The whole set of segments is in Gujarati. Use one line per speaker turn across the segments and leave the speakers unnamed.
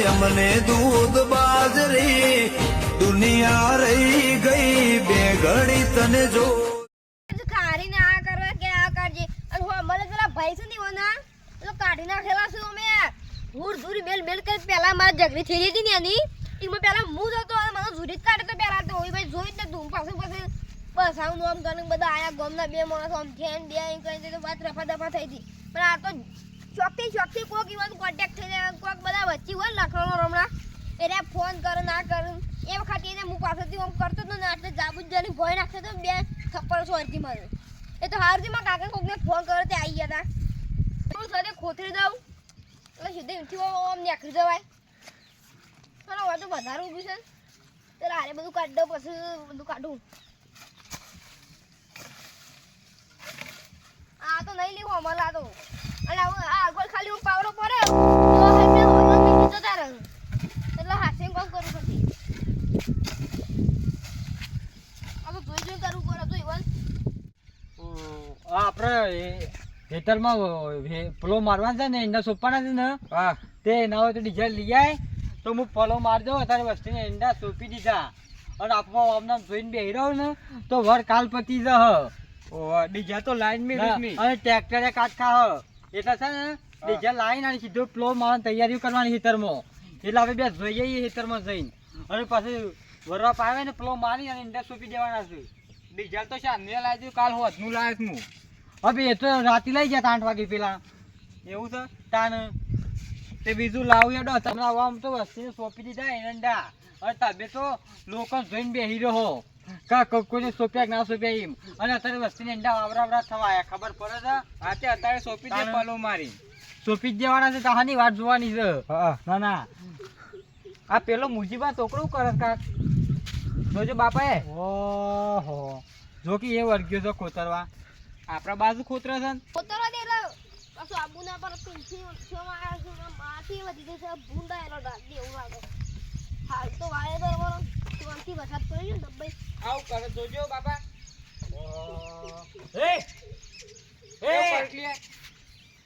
અમને દૂધ બાજરી દુનિયા રહી ગઈ બે ઘડી તને જો
ખારી ને આ કરવા કે આ કરજે અને હો મને પેલા ભાઈ છે ને ઓના તો કાઢી નાખેલા છે અમે દૂર દૂર બેલ બેલ કે પેલા માર જગરી થઈ હતી ને એની ઈમાં પેલા હું જતો અને મને ઝુરી કાઢે તો પેલા તો ઓય ભાઈ જોઈ ને તું પાછું પછી બસ આવું આમ ગણ બધા આયા ગામના બે માણસ આમ થેન બે એમ કઈ તો વાત રફા દફા થઈ હતી પણ આ તો ચોકથી કોક ઈમાં કોન્ટેક્ટ થઈ જાય કોક બધા વચ્ચે હોય લખવાનો રમણા એને ફોન કરે ના કરે એ વખત એને હું પાછળથી આમ કરતો તો ને એટલે જાબુ જની ભોય નાખતો તો બે થપ્પડ સોરતી મારે એ તો હારથી માં કાકા કોકને ફોન કર્યો તે આવી ગયા હતા હું સાથે ખોતરી દઉં એટલે સીધે ઊંચી આમ નીકળી જવાય અને હવે તો વધારે ઊભી છે એટલે આરે બધું કાઢી દઉં પછી બધું કાઢું આ તો નહીં લેવું અમારે આ તો અને આ આગળ ખાલી હું પાવડો પડે જતા રહે એટલે હાથે કામ કરું પછી આ તો જોઈ કરવું પડે તો ઇવન
આપણે ખેતરમાં ફલો મારવાના છે ને ઈંડા સોંપવાના છે ને હા તે ના હોય તો ડીઝલ લઈ આય તો હું ફલો મારજો અત્યારે વસ્તીને ઈંડા સોંપી દીધા અને આપવા આમના જોઈને બેહી રહ્યો ને તો વર કાલ પતી જહ ડીઝલ તો લાઈન મે અને ટ્રેક્ટરે કાટ ખા એટલે છે ને ડીઝલ લાઈન અને સીધો ફ્લો મારવાની તૈયારીઓ કરવાની ખેતરમાં એટલે આપણે બે જોઈએ ખેતરમાં જઈને અને પછી વરવા પાવે ને ફ્લો મારી અને ઈંડા સોંપી દેવાના છે ડીઝલ તો શાને લાવી કાલ હોતનું લાયક હું હવે એ તો રાતે લઈ ગયા 8 વાગે પેલા એવું છે તાન તે બીજું લાવું એડો તમને આમ તો વસ્તીને સોંપી દીધા એરંડા અને તમે તો લોકો જોઈને બેહી રહ્યો કા કોઈને સોંપ્યા કે ના સોંપ્યા એમ અને અત્યારે વસ્તીને એંડા વાવરા થવા ખબર પડે છે આ તે અત્યારે સોંપી દે પાલો મારી સોંપી જ દેવાના છે કહાની વાત જોવાની છે ના ના આ પેલો મુજીબા તોકડું કરે કાક જોજો બાપાએ ઓહો જો કે એ વર્ગ્યો છે ખોતરવા આપણા બાજુ ખોતરા છે
ખોતરવા દે એટલે પાછું આબુના પર પિંછી ઉઠવામાં આવ્યા છે માટી વધી ગઈ છે ભૂંડા એનો ડાક એવું લાગે હાલ તો વાયે બરોબર તુરંતી વરસાદ પડી ને દબ્બઈ
આવ કરે જોજો બાપા એ પરકલીએ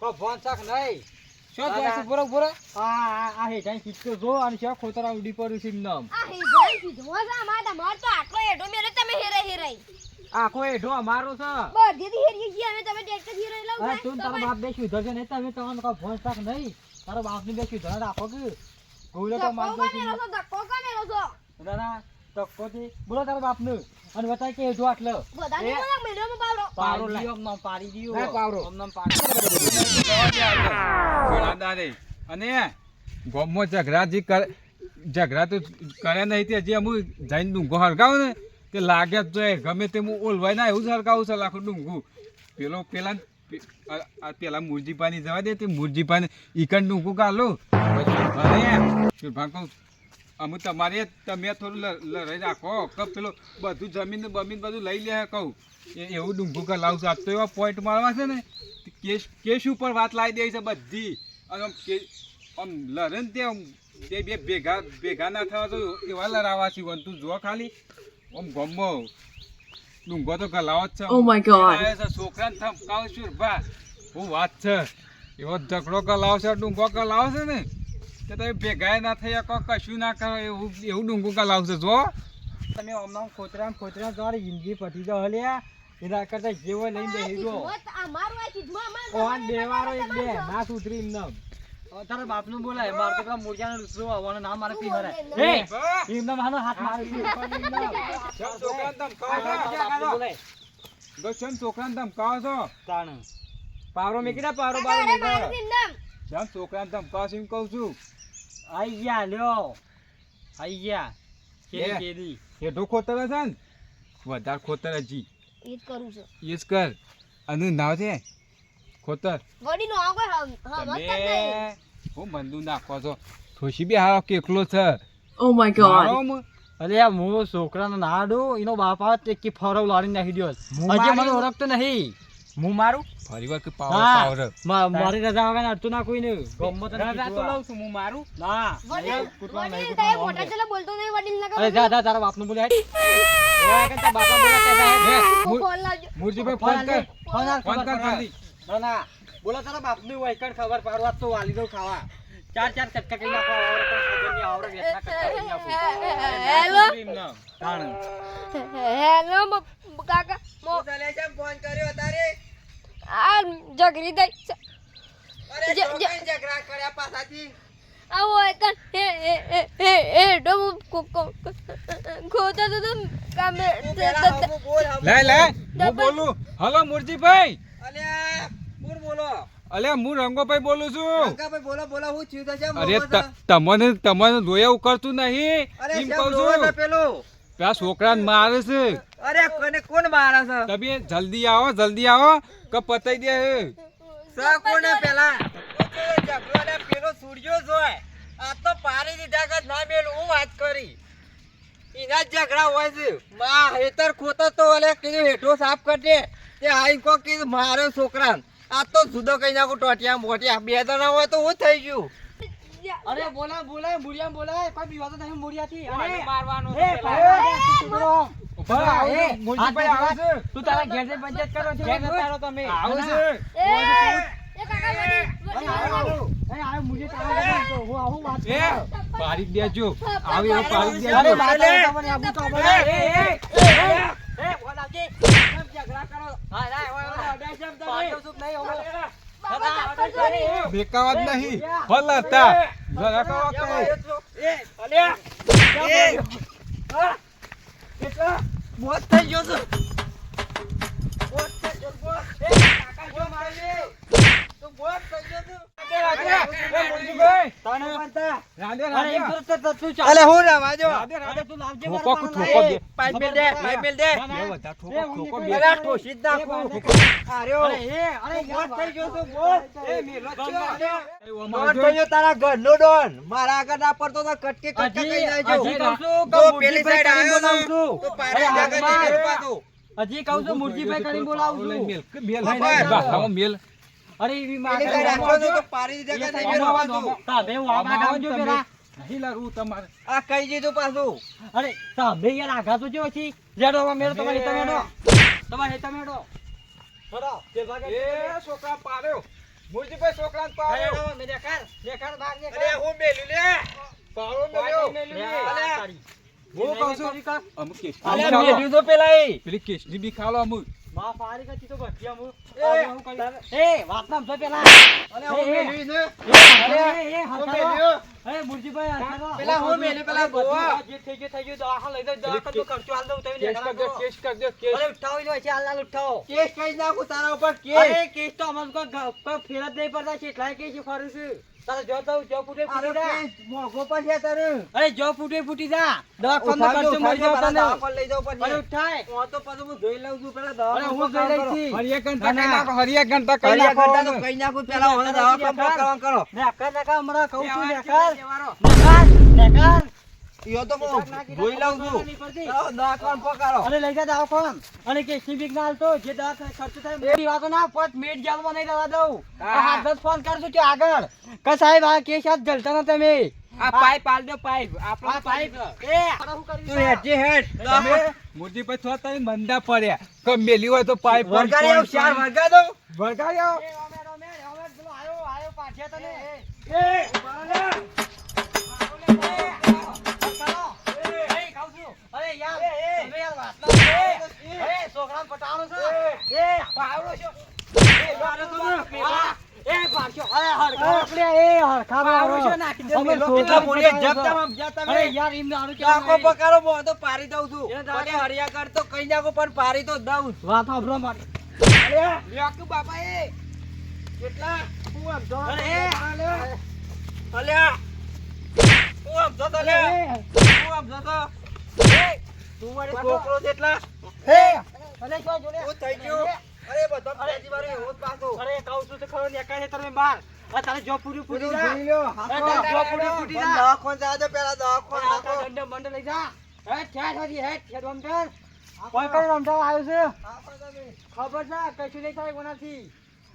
કો ફોન સાક નહીં શું જોઈશે બોરો બોરો આ હે કાઈ કિચકો જો અને શું ખોતરા ઉડી પડ્યું છે એમનામ
આ હે જાય કીધું મજા માર તો આટલો એડો મેરે તમે હેરાઈ
આખો એઢો અમારો છે
બધી હેરી ગયા અમે તમે ટ્રેક્ટર હેરાઈ લાવ
અરે તું તારો બાપ બેસી ધરજે નહીં તમે તમને કો ફોન સાક નહીં તારો બાપ ને બેસી ધર રાખો કે ગોલે તો માર દે
ધક્કો કામેલો છો
દાદા તક્કો થી બોલો તારો બાપ ને અને બતાય કે એઢો આટલો
બધાને બોલા મેડમ
પાવરો લાવ નામ પાડી દીયો હે પાવરો નામ પાડી
ઘણા દાદે અને ગોમો ઝઘડા તો કરે નહીં તે જે હું જઈને ડુંગો હરગાવું ને તે લાગે જ જોઈએ ગમે તે હું ઓલવાય ના એવું જ હરગાવું છે લાખું ડુંગું પેલા મુરજીપાની જવા દે તે મુરજીપાને ઈકન ડુંગું કાઢલો અરે કહું અમુક તમારે તમે થોડું લડાઈ રાખો કે પેલો બધું જમીન બમીન બધું લઈ લે કહું એવું ડુંગું કે લાવશું આજ તો એવા પોઈન્ટ મારવા છે ને કેસ ઉપર વાત લાવી દે છે બધી અને આમ લડે ને તે બે ભેગા ના થવા તો એવા લડાવા છે તું જો ખાલી આમ ગમો ડુંગો તો ગલાવો જ છે છોકરાને થમકાવ છું ભા હું વાત છે એવો ઝઘડો ગલાવ છે ડુંગો ગલાવ છે ને તે તમે ભેગા ના થઈ કશું ના કરો એવું ડુંગું ગલાવશે જો
તમે આમ ખોતરા તમારી જિંદગી પટી જાવ હલ્યા એના કરતા જેવો લઈને બેહી ગયો
અમારું આ ચીજમાં
ઓન દેવારો એક બે ના સુધરી એમને તારા બાપનું બોલાય માર તો મૂર્જાનો રૂસો આવવાનો નામ મારે પી હરે હે એમને માનો હાથ મારી
છોકરાને ધમકાવો છો
તાણ પાવરો મેકી દે પાવરો બારો
જેમ છોકરાને ધમકાવો છો એમ કહું છું
આઈ ગયા લ્યો આઈ ગયા કેદી
એઠો ખોતર છે ને વધારે ખોતર હજી
એ જ કરું છું
એ જ કર અને નાવ છે ખોતર
ગોડીનો આગળ હા
તમે હું બંદુ નાખો છો ખુશી બી હારો કેકલો છે
Oh my god.
અરે આ મો છોકરાનો નાડો એનો બાપ આ તે કે ફરવ લારી નાખી દ્યો હજી મને ઓળખતો નહીં હું મારું
ફરી વાર કે પાવર
મારી રજા વગર અડતું ના કોઈ ને ગમત
રજા તો લઉં છું હું મારું
ના
વડીલ તારે મોટા ચલે બોલતો નહીં વડીલ ના
અરે જા જા તારા બાપનું બોલે હેડ ઓય કે તા બાપા બોલે કે
ફોન લાવજો
મુરજીભાઈ ફોન કર ફોન કર જલ્દી
ના ના બોલા તારા બાપની હોય કણ ખબર પાડવા તો વાલી દઉં ખાવા ચાર કટકા કરી નાખો આવડે પણ ખબર નહીં આવડે વેચના કટકા કરી નાખો
હેલો
તાણ
હેલો કાકા મો
તને કેમ ફોન કર્યો તારે
આ જગરી દઈ
અરે
જે-
તો કઈ ઝઘડા કર્યા પાછાથી
આવો એકન એ ડો ખોતા તો કામે
પેલા હમુ બોલ હમુ
લે હું બોલું હલો મુરજીભાઈ
અલ્યા કોણ બોલો
અલ્યા હું રંગોભાઈ બોલું છું
કાકાભાઈ બોલો બોલો હું થયું તો કેમ
અરે
બોલો છો?
તમને જોયા કરતું નહીં
અરે
એમ
કેમ
કહું
રોવો છો
છું
પેલું
પેલા છોકરાને મારે છે
અરે કોને કોણ મારે છે
તમે જલ્દી આવો કે પતાઈ દે
સા કોને પેલા ઝઘડો ને પેલો સૂર્યો જોય આ તો પારી દીધા કે ના મેલું હું વાત કરી એના જ ઝઘડા હોય છે માં હેતર ખોતો તો ઓલે કીધું હેઠો સાફ કરજે તે આઈ કો કીધું મારો છોકરા આ તો જુદો કઈ નાખું ટોટિયા મોટિયા બે જણા હોય તો હું થઈ ગયું
અરે બોલાય મુરિયા બોલાય કોઈ બીવાતો નહીં મુરિયાથી અરે
મારવાનો
એ
મુરજીભાઈ આવે છે
તું તારા ઘેર જઈને પંચાયત કરો છો ઘેર નતા રહો તમે
આવે છે
એ કાકા વડી હું આવું વાત
એ પારી દેજો આવે એવો પારી
અરે
દેજો
મારે તમને આબુ તો બોલે એ બોલાવજે કેમ ઝઘડા કરો હા ના ઓય અડાશમ તમે પાડો સુપ નહીં ઓલો
બેકાવાત નહીં ફલ હતા જરા કહો કે
મોત થઈ ગયો છે અલે હું રવા જો પાઇપ મેલ દે અરે ઠોસી જ નાખું આર્યો મોત થઈ ગયો છે મોત થઈ ગયો તારા ઘરનો ડોન મારા આગળ ના પડતો તો કટકે કટકે કઈ જાય જો પેલી સાઈડ આવ્યો ને તો પારે જગત નીકળી પાછું
હજી કહું છું મુરજીભાઈ કરીને બોલાવું છું
મેલ
અરે એવી
પેલી સાઈડ રાખો છો તો પારી જગત નહીં મેળવા પાછું
તાબે હું આવા ગામ જો પેલા
નહીં લાગુ તમારે
આ કઈ દીધું પાછું
અરે તાબે યાર આઘા તો જો પછી જેડો મેરો તમારી તમે મેડો બરો તે ભાગે
એ છોકરા પાડ્યો મુરજીભાઈ છોકરાને પાડ્યો
મે દેખાર બહાર ને
અરે હું મેલ્યું લે
પાડો મેલ્યો હું કહું છું અમુક કેસ
અલે મેલ્યું તો પેલા એ
પેલી કેસની બી ખાલો અમુક
માં ફારી કતી તો ગઠિયા મુ
એ,
હું કરી એ વાત નામ તો પેલા
અલે હું મેલ્યું છે
એ
હું મેલ્યું
એ મુરજીભાઈ હાથમાં
પેલા હું મેલ્યું પેલા ગોવા
જે થઈ ગયું દવાખાને લઈ દો દવાખાને તો ખર્ચો હાલ દઉં તમે
કેસ કર દો કેસ
અરે ઉઠાવી લો છે હાલ ઉઠાવો
કેસ કઈ નાખું તારા ઉપર કેસ
અરે કેસ તો અમન કો ફેર જ નહીં પડતા છે એટલા કેસ ફરું છું તારે જો તો જો ફૂટે
અરે
ફૂટી જા
કેસ મોઘો પર છે તારે
અરે જો ફૂટે ફૂટી જા દવાખાને ખર્ચો મરી જાવ તને
દવાખાને લઈ જાવ
અરે
પછી
ઉઠાય
હું તો પછી હું જોઈ લઉં છું પેલા
અરે હું જોઈ લઈ છી
હરિયા ઘંટા કઈ નાખો હરિયા ઘંટા કઈ
કઈ
નાખો
નાખો કઈ નાખું પેલા મને દવાખાને પકડવાનું કરો
નેકર હમણાં કહું છું
લેવાનો.
નેકર
યો તો હું જોઈ લઉં છું ચાલો, દવાખાને પકડો
અરે લઈ જા દવાખાન અને કેસની બીક ના હાલતો જે દવાખાને ખર્ચો થાય એ વાતો ના પોત મિનિટ જેલમાં નહીં રહેવા દઉં આ હાથ દસ ફોન કરશું છું આગળ કે સાહેબ આ કેસ હાથ જલતા ના તમે
આ પાઇપ આલ દો પાઇપ
આ પાઇપ એ શું
તું
કરી
હેઠી હેઠ
તમે મુરજીભાઈ થોડા તમે મંદા પડ્યા કે મેલી હોય તો પાઇપ
વરગાડી આવ ચાર વરગા દઉં
વળગાડી આવો
એ ઓમે પેલો આયો પાછે તને અરે યાર તમે યાર વાત ના અરે છોકરાને પટાવવાનો છે એ પાવડો છો એ પાડો તો એ પાછો અરે હરખા આપણે એ હરખા
પાવડો છો નાખી દે
અમે
મેલો
છોકરા
પેલા મોઢે
પટાવવાનો
જપતા
છે.
જપતા
અરે યાર એમ દારૂ
ચાકો
કેમ
પકારો મો તો પારી દઉં છું
એને દાખલ-
મને હરિયા કર તો કઈ નાખો પણ પારી તો દઉં જ.
વાત સાંભળો મારી
અલ્યા લ્યાકુ બાપા એ કેટલા હું આમ જો
અરે
અલ્યા હું આમ જો તો લે હું આમ જો તો એ તું મારી છોકરો જેટલા
અરે જો જોડે
હું થઈ ગયું અરે બધો પેજી મારે હોત પાછો
અરે કહું છું તો ખરો ને એકાય તમે બાર આ તારે જો પૂરી પૂરી જા
જોઈ લ્યો
અરે જો પૂરી પૂરી જા
દવાખાને જા દે પેલા દવાખાને
આ
નાખો
દંડ મંડ લઈ જા હે ક્યાં છોડી હે છે રમજાન કોઈ કઈ રમજાન આવ્યો છે ખબર છે કશું નહીં થાય કોનાથી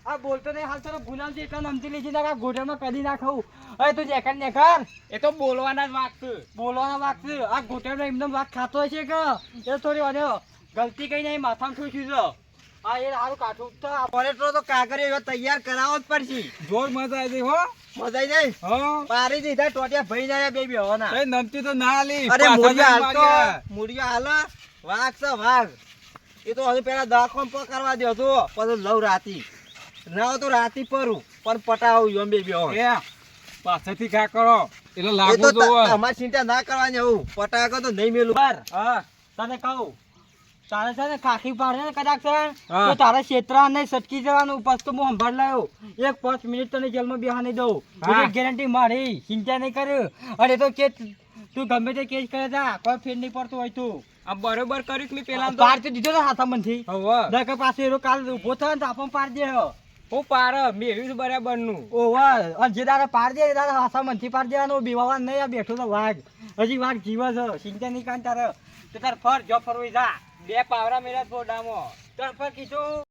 આ બોલતો નહીં હાલ તો ગુલામ છે એટલા નમતી લીધી ના ગોઢામાં કદી ના ખાવું અરે તું નેકર નેકર
એ તો બોલવાના જ વાત છે
બોલવાના વાત છે આ ગોઢામાં એમનેમ વાત ખાતો હશે કે એ થોડી વાર ગલતી કઈ નહીં માથામાં ઠોક્યું છે આ એ હારું કાઠું તો
ફોરેસ્ટરો તો કાગળિયો એવો તૈયાર કરાવવો જ પડશે.
જોર મજા આવી હો
મજા આઈ જાય.
હા
પારી દીધા ટોટિયા ભઈ જાય બે બેહોના.
એ નમતી તો ના આલી
અરે
પાછા
મૂળિયો
ના
હાલતો
માર્યા.
મૂળિયો હાલ વાઘ છે વાઘ. એ તો હજુ પેલા દવાખાને પકડવા દો તો પછી લઉં રાતી ના તો રાતી પરું પણ પટાવું એમ બે બેહો.
એ પાછળથી ઘા કરો એટલે
એ
લાગુ
તો
જોવો.
તમારે ચિંતા ના કરવાની એવું પટાકો તો નહીં મેલું.
હા તને કહું તારે છે ને ખાખી પાડે ને કદાચ છે
હા.
તો તારે ક્ષેત્રા નહીં સટકી જવાનું પાછું તો હું સંભાળ લાવ્યો 1-5 મિનિટ તને જેલમાં બેહવા નહીં દઉં
હા.
એની ગેરંટી મારી ચિંતા નહીં કર્યું અને તો કે તું ગમે તે કેસ કરે જા કોઈ ફેર નહીં પડતું હોય તું
આ બરોબર કર્યું કે મેં પેલા તો
પાર તો દીધો ને હાથામાંથી
હવે
દરકે પાસે એનો કાલ ઊભો થાય ને તો આપણને પાર દે
હું પાર મેળવ્યું બરાબર નું
ઓવા અને જે દાડે પાર દે એ દાડે હાથામાંથી પાર દેવાનો બીવાવા નહીં આ બેઠો તો વાઘ હજી વાઘ જીવે છે ચિંતા નહીં કાંઈ તારે તો તાર ફર જો ફરવી જા 2 પાવરા મેળા ફોડામાં તાર પર કીધું